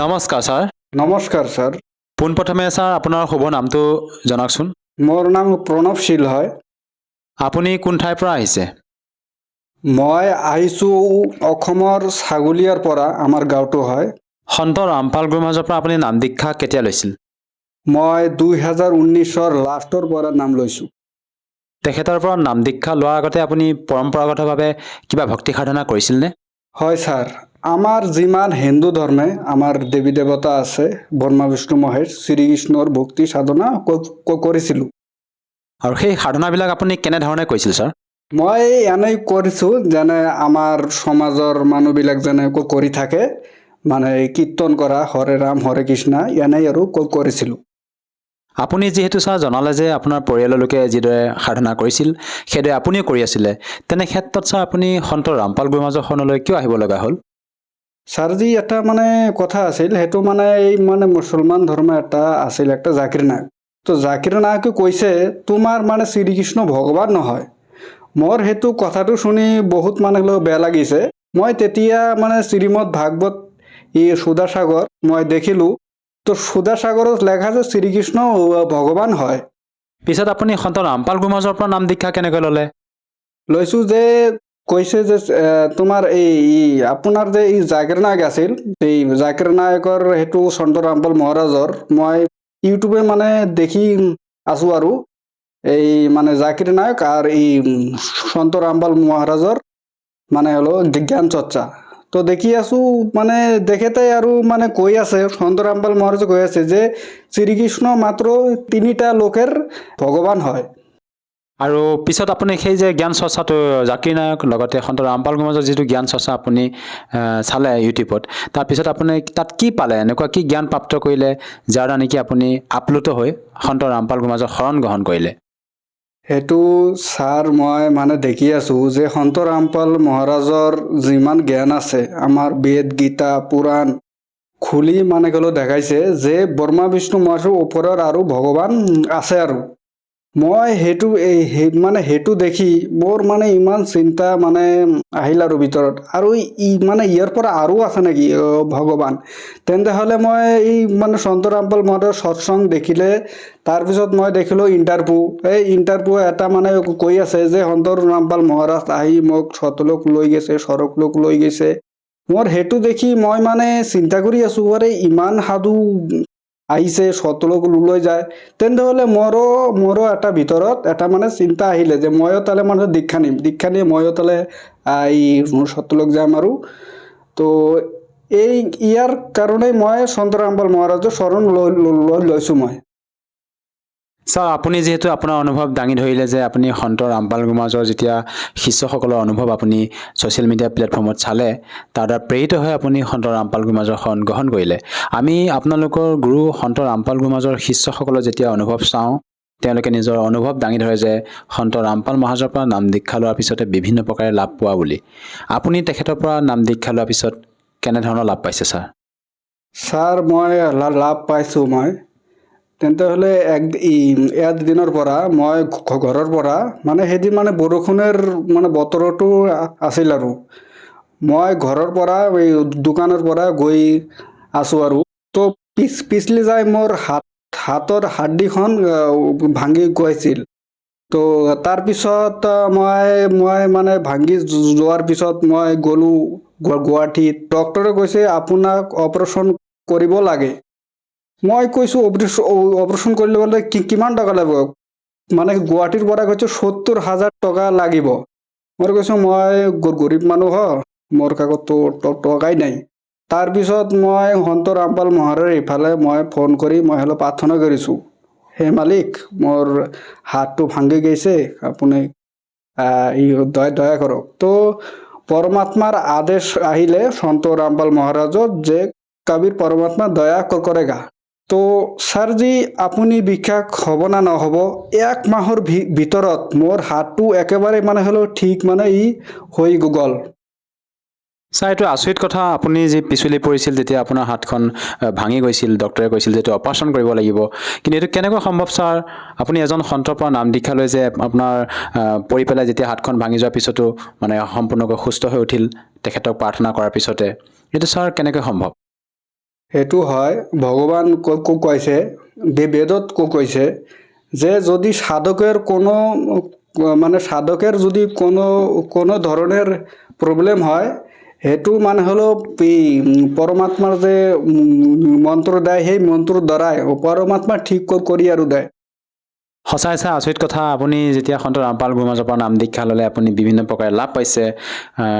নমস্কাৰ ছাৰ। নমস্কাৰ ছাৰ। পোনপ্ৰথমে ছাৰ আপোনাৰ শুভ নামটো জনাওকচোন। মোৰ নাম প্ৰণৱশীল হয়। আপুনি কোন ঠাইৰ পৰা আহিছে? মই আহিছোঁ অসমৰ ছাগলীয়াৰ পৰা, আমাৰ গাঁৱটো হয়। সন্ত ৰামপাল গুৰুৰ মাজৰ পৰা আপুনি নাম দীক্ষা কেতিয়া লৈছিল? মই 2019-ৰ লাষ্টৰ পৰা নাম লৈছোঁ। তেখেতৰ পৰা নাম দীক্ষা লোৱাৰ আগতে আপুনি পৰম্পৰাগতভাৱে কিবা ভক্তি সাধনা কৰিছিলনে? হয় ছাৰ, আমাৰ যিমান হিন্দু ধৰ্মে আমাৰ দেৱী দেৱতা আছে, ব্ৰহ্মা বিষ্ণু মহেশ, শ্ৰীকৃষ্ণৰ ভক্তি সাধনা কৰিছিলোঁ। আৰু সেই সাধনাবিলাক আপুনি কেনেধৰণে কৰিছিল ছাৰ? মই এনেই কৰিছোঁ, যেনে আমাৰ সমাজৰ মানুহবিলাক যেনে কৰি থাকে, মানে কীৰ্তন কৰা, হৰে ৰাম হৰে কৃষ্ণ, এনেই আৰু কৰিছিলোঁ। আপুনি যিহেতু ছাৰ জনালে যে আপোনাৰ পৰিয়ালৰ লোকে যিদৰে সাধনা কৰিছিল সেইদৰে আপুনিও কৰি আছিলে, তেনে ক্ষেত্ৰত ছাৰ আপুনি সন্ত ৰামপাল গুৰুৰ মাজৰ শৰণলৈ কিয় আহিব লগা হ'ল? ছাৰজি, এটা মানে কথা আছিল, সেইটো মানে এই মানে মুছলমান ধৰ্ম এটা আছিল, একটা জাকিৰ নায়ক। তো জাকিৰ নায়কে কৈছে তোমাৰ মানে শ্ৰীকৃষ্ণ ভগৱান নহয়। মোৰ সেইটো কথাটো শুনি বহুত মানে বেয়া লাগিছে। মই তেতিয়া মানে শ্ৰীমদ ভাগৱত সুধাসাগৰ মই দেখিলোঁ। তো সুধাসাগৰত লেখা যে শ্ৰীকৃষ্ণ ভগৱান হয়। পিছত আপুনি সন্ত ৰামপাল গুৰুৰ মাজৰ পৰা নাম দীক্ষা কেনেকৈ ল'লে? লৈছোঁ যে কৈছে যে তোমাৰ আপোনাৰ যে এই জাকিৰ নায়ক আছিল, এই জাকিৰ নায়কৰ সেইটো সন্ত ৰামপাল মহাৰাজৰ মই ইউটিউবে মানে দেখি আছোঁ আৰু এই মানে জাকিৰ নায়ক আৰ এই সন্ত ৰামপাল মহাৰাজৰ মানে হলো জ্ঞান চৰ্চা। তো দেখি আছো মানে দেখেতে আৰু মানে কৈ আছে, সন্ত ৰামপাল মহাৰাজে কৈ আছে যে শ্ৰীকৃষ্ণ মাত্ৰ 3টা লোকেৰ ভগৱান হয়। আৰু পিছত আপুনি সেই যে জ্ঞান চৰ্চাটো জাকিৰ নায়ক লগতে সন্ত ৰামপাল গুৰুৰ মাজৰ যিটো জ্ঞান চৰ্চা আপুনি চালে ইউটিউবত, তাৰপিছত আপুনি তাত কি পালে, এনেকুৱা কি জ্ঞান প্ৰাপ্ত কৰিলে যাৰ দ্বাৰা নেকি আপুনি আপ্লুত হৈ সন্ত ৰামপাল গুৰুৰ মাজৰ শৰণ গ্ৰহণ কৰিলে? সেইটো ছাৰ মই মানে দেখি আছোঁ যে সন্ত ৰামপাল মহাৰাজৰ যিমান জ্ঞান আছে, আমাৰ বেদ গীতা পুৰাণ খুলি মানে গ'লেও দেখাইছে যে ব্ৰহ্মা বিষ্ণু মহেশৰ ওপৰত আৰু ভগৱান আছে। আৰু মই মানে সেইটো দেখি মোৰ মানে ইমান চিন্তা মানে আহিল আৰু ভিতৰত, আৰু মানে ইয়াৰ পৰা আৰু আছে নেকি ভগৱান? তেন্তে হ'লে মই এই মানে সন্ত ৰামপাল মহাৰাজৰ সৎসংগ দেখিলে, তাৰপিছত মই দেখিলোঁ ইণ্টাৰভিউ এটা মানে কৈ আছে যে সন্ত ৰামপাল মহাৰাজ আহি মোক সতলোক লৈ গৈছে, সৰগলোক লৈ গৈছে। মোৰ সেইটো দেখি মই মানে চিন্তা কৰি আছোঁ, আৰে ইমান সাধু আহিছে সতলোক লৈ যায়, তেন্তে হ'লে মোৰো এটা ভিতৰত এটা মানে চিন্তা আহিলে যে ময়ো তালে মানে দীক্ষা নিয়ে ময়ো তালে এই সতলোক যাম। আৰু তো ইয়াৰ কাৰণে মই সন্ত ৰামপাল মহাৰাজৰ শৰণ লৈছোঁ মই। ছাৰ, আপুনি যিহেতু আপোনাৰ অনুভৱ দাঙি ধৰিলে যে আপুনি সন্ত ৰামপাল গুৰুৰ মাজৰ যেতিয়া শিষ্যসকলৰ অনুভৱ আপুনি ছ'চিয়েল মিডিয়া প্লেটফৰ্মত চালে, তাৰ দ্বাৰা প্ৰেৰিত হৈ আপুনি সন্ত ৰামপাল গুৰুৰ মাজৰ শৰণ গ্ৰহণ কৰিলে। আমি আপোনালোকৰ গুৰু সন্ত ৰামপাল গুৰুৰ মাজৰ শিষ্যসকলৰ যেতিয়া অনুভৱ চাওঁ, তেওঁলোকে নিজৰ অনুভৱ দাঙি ধৰে যে সন্ত ৰামপাল মহাৰাজৰ পৰা নাম দীক্ষা লোৱাৰ পিছতে বিভিন্ন প্ৰকাৰে লাভ পোৱা বুলি। আপুনি তেখেতৰ পৰা নাম দীক্ষা লোৱাৰ পিছত কেনেধৰণৰ লাভ পাইছে ছাৰ? ছাৰ, মই লাভ পাইছোঁ মই। তেন্তে হ'লে দিনৰ পৰা মই ঘৰৰ পৰা মানে সেইদিন মানে বৰষুণৰ মানে বতৰটো আছিল, আৰু মই ঘৰৰ পৰা এই দোকানৰ পৰা গৈ আছোঁ। আৰু তো পিছলি যাই মোৰ হাতৰ হাড্ডিখন ভাঙি গৈছিল। তো তাৰপিছত মই মানে ভাঙি যোৱাৰ পিছত মই গ'লোঁ গুৱাহাটীত। ডক্টৰে কৈছে আপোনাক অপাৰেশ্যন কৰিব লাগে। মই কৈছোঁ অপাৰেশ্যন কৰিলে বোলে কিমান টকা লাগিব? মানে গুৱাহাটীৰ পৰা কৈছোঁ 70,000 টকা লাগিব। মই কৈছোঁ মই গৰীব মানুহ হয়, মোৰ কাকততো টকাই নাই। তাৰপিছত মই সন্ত ৰামপাল মহাৰাজৰ ইফালে মই ফোন কৰি মই হ'লে প্ৰাৰ্থনা কৰিছোঁ, হে মালিক, মোৰ হাতটো ভাঙি গৈছে, আপুনি দয়া কৰক। তো পৰমাত্মাৰ আদেশ আহিলে সন্ত ৰামপাল মহাৰাজত যে কবিৰ পৰমাত্মা দয়া কৰেগা। তো ছাৰজি, আপুনি বিশ্বাস হ'ব না নহ'ব, 1 মাহৰ ভিতৰত মোৰ হাতটো একেবাৰে মানে হ'লেও ঠিক মানে হৈ গ'ল। ছাৰ, এইটো আচৰিত কথা। আপুনি যি পিছলি পৰিছিল তেতিয়া আপোনাৰ হাতখন ভাঙি গৈছিল, ডক্টৰে কৈছিল যে এইটো অপাৰেশ্যন কৰিব লাগিব, কিন্তু এইটো কেনেকৈ সম্ভৱ ছাৰ? আপুনি এজন সন্তৰ পৰা নাম দীক্ষা লৈ যে আপোনাৰ পৰি পেলাই যেতিয়া হাতখন ভাঙি যোৱাৰ পিছতো মানে সম্পূৰ্ণকৈ সুস্থ হৈ উঠিল তেখেতক প্ৰাৰ্থনা কৰাৰ পিছতে, এইটো ছাৰ কেনেকৈ সম্ভৱ? সেইটো হয় ভগৱান কৈছে বেদত কৈছে যে যদি সাধকের কোনো মানে সাধকের যদি কোনো ধরনের প্রবলেম হয় সেইটো মানে হলো পরমাত্মার যে মন্ত্র দেয় সেই মন্ত্র দ্বারাই পরমাত্মা ঠিক কৰি আৰু দেয়। সঁচাই চাই আচৰিত কথা, আপুনি যেতিয়া সন্ত ৰামপাল গুৰুমাজৰ পৰা নাম দীক্ষা ল'লে আপুনি বিভিন্ন প্ৰকাৰে লাভ পাইছে।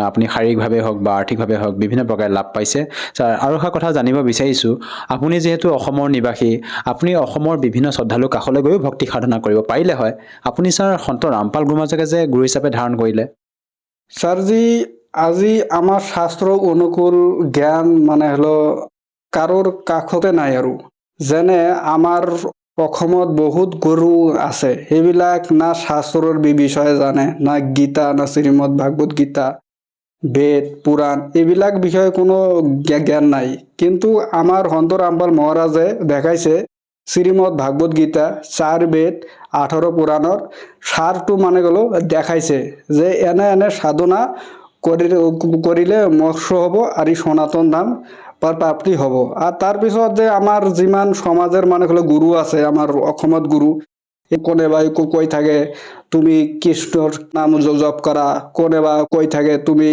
আপুনি শাৰীৰিকভাৱে হওক বা আৰ্থিকভাৱে হওক বিভিন্ন প্ৰকাৰে লাভ পাইছে। ছাৰ আৰু এটা কথা জানিব বিচাৰিছোঁ, আপুনি যিহেতু অসমৰ নিবাসী, আপুনি অসমৰ বিভিন্ন শ্ৰদ্ধালুৰ কাষলৈ গৈও ভক্তি সাধনা কৰিব পাৰিলে হয়। আপুনি ছাৰ সন্ত ৰামপাল গুৰুমাজকে যে গুৰু হিচাপে ধাৰণ কৰিলে। ছাৰজি আজি আমাৰ শাস্ত্ৰ অনুকূল জ্ঞান মানে হলো কাৰোৰ কাষতে নাই আৰু যেনে আমাৰ অসমত বহুত গুৰু আছে সেইবিলাক না শাস্ত্ৰৰ বিষয়ে জানে, না গীতা, না শ্ৰীমদ ভাগৱত গীতা, বেদ, পুৰাণ এইবিলাক বিষয়ে কোনো জ্ঞান নাই। কিন্তু আমাৰ সন্ত ৰামপাল মহাৰাজে দেখাইছে শ্ৰীমদ ভাগৱত গীতা 4 বেদ 18 পুৰাণৰ সাৰটো মানে গ'লো দেখাইছে যে এনে এনে সাধনা কৰিলে মোক্ষ হ'ব আৰু সনাতন ধাম প্ৰাপ্তি হ'ব। আৰু তাৰপিছত যে আমাৰ যিমান সমাজৰ মানে হলো গুৰু আছে আমাৰ অসমত গুৰু কোনোবাই কৈ থাকে তুমি কৃষ্ণৰ নাম জপ কৰা, কোনোবা কৈ থাকে তুমি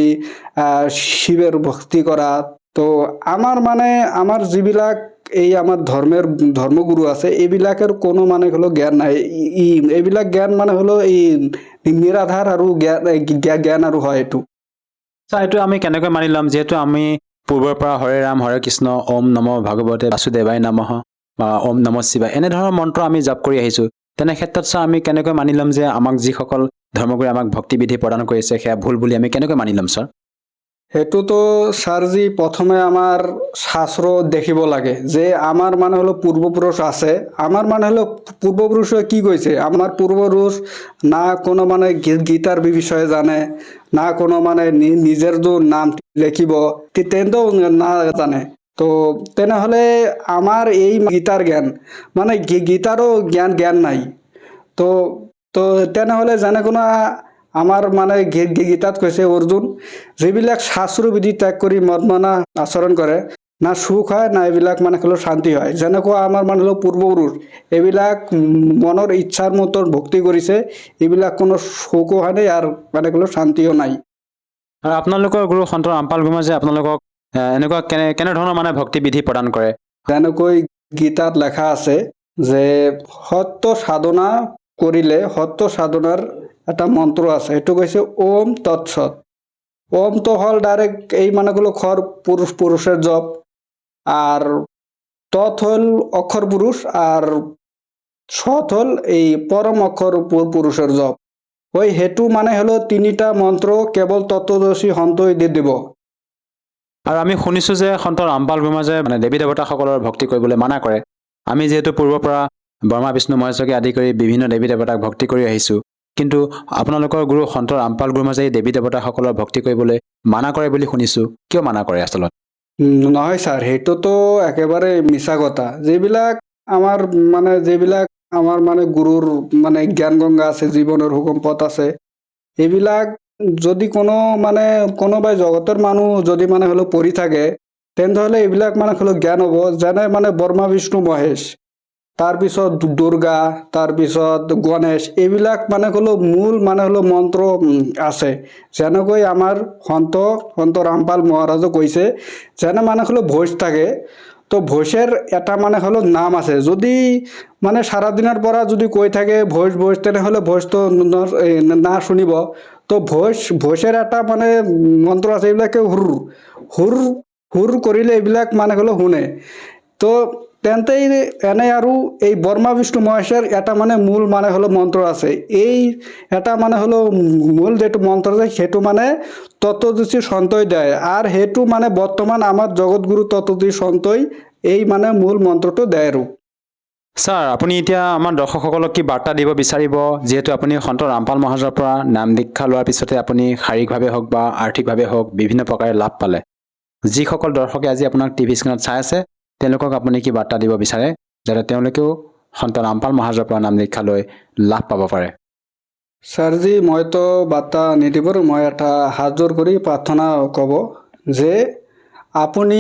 শিৱেৰ ভক্তি কৰা। তো আমাৰ মানে আমাৰ যিবিলাক এই আমাৰ ধৰ্মগুৰু আছে এইবিলাকৰ কোনো মানে হলো জ্ঞান নাই। এইবিলাক জ্ঞান মানে হলো এই নিৰাধাৰ আৰু জ্ঞান আৰু হয় এইটো। ছাৰ এইটো আমি কেনেকৈ মানি ল'ম, যিহেতু আমি পূৰ্বৰ পৰা হৰে ৰাম হৰে কৃষ্ণ ওম নম ভাগৱতে বাসুদেৱাই নমঃ বা ওম নম শিৱায় এনেধৰণৰ মন্ত্ৰ আমি জাপ কৰি আহিছোঁ। তেনে ক্ষেত্ৰত ছাৰ আমি কেনেকৈ মানি ল'ম যে আমাক যিসকল ধৰ্মগুৰুৱে আমাক ভক্তিবিধি প্ৰদান কৰিছে সেয়া ভুল বুলি আমি কেনেকৈ মানি ল'ম ছাৰ? সেইটোতো ছাৰজি প্ৰথমে আমাৰ শাস্ত্ৰ দেখিব লাগে যে আমাৰ মানে হলো পূৰ্বপুৰুষ আছে। আমাৰ মানে হলো পূৰ্বপুৰুষে কি কৈছে, আমাৰ পূৰ্বপুৰুষ না কোনো মানে গীতাৰ বিষয়ে জানে, না কোনো মানে নিজের যে নাম লিখিব তেন্তেও না জানে। তো তেনেহলে আমার এই গীতার জ্ঞান মানে গীতারও জ্ঞান নাই। তো তো তেনেহলে যেনে কোনো আমাৰ মানে গীতাত কৈছে অৰ্জুন যিবিলাক শাস্ত্ৰবিধি ত্যাগ কৰি মদমনা আচৰণ কৰে না সুখ হয় না এইবিলাক মানে হলো শান্তি হয়। যেনেকুৱা আমাৰ মানে হলো পূৰ্বপুৰুষ এইবিলাক মনৰ ইচ্ছাৰ মতন ভক্তি কৰিছে, এইবিলাক কোনো সুখো হয় নাই আৰু মানে হলো শান্তিও নাই। আৰু আপোনালোকৰ গুৰু সন্ত ৰামপাল গুৰুমাজে আপোনালোকক এনেকুৱা কেনেধৰণৰ মানে ভক্তিবিধি প্ৰদান কৰে? যেনেকৈ গীতাত লেখা আছে যে সত্য সাধনা কৰিলে সত্য সাধনাৰ এটা মন্ত্ৰ আছে, সেইটো কৈছে ওম তৎসৎ। ওমটো হল ডাইরেক্ট এই মানে গুলো খর পুরুষের জপ, আর তৎ হল অক্ষর পুরুষ, আর সৎ হল এই পরম অক্ষর পুরুষের জপ। ওই হেতু মানে হলো তিনিটা মন্ত্র কেবল তত্ত্বদর্শী সন্তই দি দিব। আৰু আমি শুনিছোঁ যে সন্ত ৰামপাল গুৰুমাজে মানে দেৱী দেৱতাসকলৰ ভক্তি কৰিবলৈ মানা কৰে। আমি যিহেতু পূৰ্বৰ পৰা ব্ৰহ্মা বিষ্ণু মহেশকে আদি কৰি বিভিন্ন দেৱী দেৱতাক ভক্তি কৰি আহিছোঁ, কিন্তু আপোনালোকৰ গুৰু সন্ত ৰামপাল গুৰুমাজে এই দেৱী দেৱতাসকলৰ ভক্তি কৰিবলৈ মানা কৰে বুলি শুনিছোঁ। কিয় মানা কৰে আচলতে? নহয় ছাৰ, সেইটোতো একেবাৰে মিছা কথা। যিবিলাক আমাৰ মানে গুৰুৰ মানে জ্ঞান গংগা আছে, জীৱনৰ হুকুম পথ আছে, এইবিলাক যদি কোনোবাই জগতৰ মানুহ যদি মানে হলো পঢ়ি থাকে তেনেহলে এইবিলাক মানে হলো জ্ঞান হ'ব। যেনে মানে ব্ৰহ্মা বিষ্ণু মহেশ, তাৰপিছত দুৰ্গা, তাৰপিছত গণেশ, এইবিলাক মানে হলো মূল মানে হলো মন্ত্ৰ আছে। যেনেকৈ আমাৰ সন্ত ৰামপাল মহাৰাজে কৈছে যেনে মানে হলো ভোজ থাকে, তো ভোজেৰ এটা মানে হলো নাম আছে। যদি মানে সাৰাদিনেৰ পৰা যদি কৈ থাকে ভোজ ভোজ তেনেহলে ভোজ তো না শুনিব। তো ভোজের এটা মানে মন্ত্র আছে, এইবিলাকে হুৰ হুৰ হুৰ কৰিলে এইবিলাক মানে হলো শুনে। তো তেন্তে এনে আৰু এই ব্ৰহ্মা বিষ্ণু মহেশের এটা মানে মূল মানে হলো মন্ত্র আছে। এই এটা মানে হলো মূল যেটো মন্ত্র আছে সেইটো মানে তত্ত্বদর্শী সন্তই দেয়, আর সেইটো মানে বর্তমান আমার জগৎগুরু তত্ত্বদর্শী সন্তই এই মানে মূল মন্ত্রটো দেয় আৰু। ছাৰ আপুনি এতিয়া আমাৰ দৰ্শকসকলক কি বাৰ্তা দিব বিচাৰিব, যিহেতু আপুনি সন্ত ৰামপাল মহাৰাজৰ পৰা নাম দীক্ষা লোৱাৰ পিছতে আপুনি শাৰীৰিকভাৱে হওক বা আৰ্থিকভাৱে হওক বিভিন্ন প্ৰকাৰে লাভ পালে। যিসকল দৰ্শকে আজি আপোনাক টিভি স্ক্ৰীণত চাই আছে তেওঁলোকক আপুনি কি বাৰ্তা দিব বিচাৰে যাতে তেওঁলোকেও সন্ত ৰামপাল মহাৰাজৰ পৰা নাম দীক্ষা লৈ লাভ পাব পাৰে? ছাৰজি মইতো বাৰ্তা নিদিবৰ, মই এটা হাত জোৰ কৰি প্ৰাৰ্থনা ক'ব যে আপুনি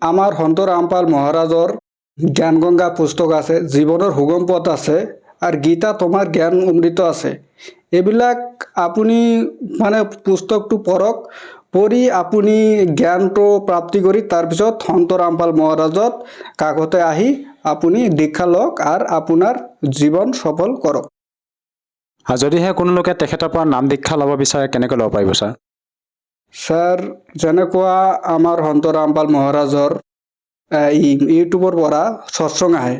আমাৰ সন্ত ৰামপাল মহাৰাজৰ জ্ঞানগংগা পুস্তক আছে, জীৱনৰ সুগম পথ আছে, আৰু গীতা তোমাৰ জ্ঞান অমৃত আছে। এইবিলাক আপুনি মানে পুস্তকটো পঢ়ক, পঢ়ি আপুনি জ্ঞানটো প্ৰাপ্তি কৰি তাৰপিছত সন্ত ৰামপাল মহাৰাজত কাকতে আহি আপুনি দীক্ষা লওক আৰু আপোনাৰ জীৱন সফল কৰক। আৰু যদিহে কোনো লোকে তেখেতৰ পৰা নাম দীক্ষা ল'ব বিচাৰে কেনেকৈ ল'ব পাৰিব ছাৰ? ছাৰ, যেনেকুৱা আমাৰ সন্ত ৰামপাল মহাৰাজৰ ইউটিউবৰ পৰা সৎসং আহে,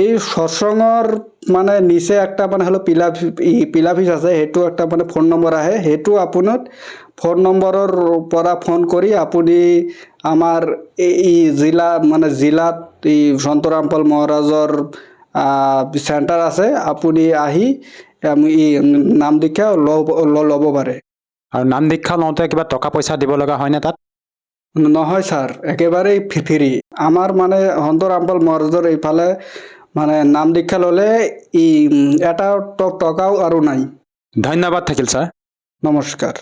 এই সৎসঙৰ মানে নিচে একটা মানে হলো পিলাফিচ আছে, সেইটো একটা মানে ফোন নম্বৰ আহে, সেইটো আপোনাক ফোন নম্বৰৰ পৰা ফোন কৰি আপুনি আমাৰ এই জিলাত এই সন্ত ৰামপাল মহাৰাজৰ চেণ্টাৰ আছে, আপুনি আহি নাম দীক্ষা ল'ব পাৰে। আৰু নাম দীক্ষা লওঁতে কিবা টকা পইচা দিব লগা হয়নে তাত? নহয় ছাৰ, একেবাৰেই ফ্ৰী। আমাৰ মানে সন্ত ৰামপাল মহাৰাজৰ এইফালে মানে নাম দীক্ষা ল'লে এটা টকাও আৰু নাই। ধন্যবাদ থাকিল ছাৰ। নমস্কাৰ।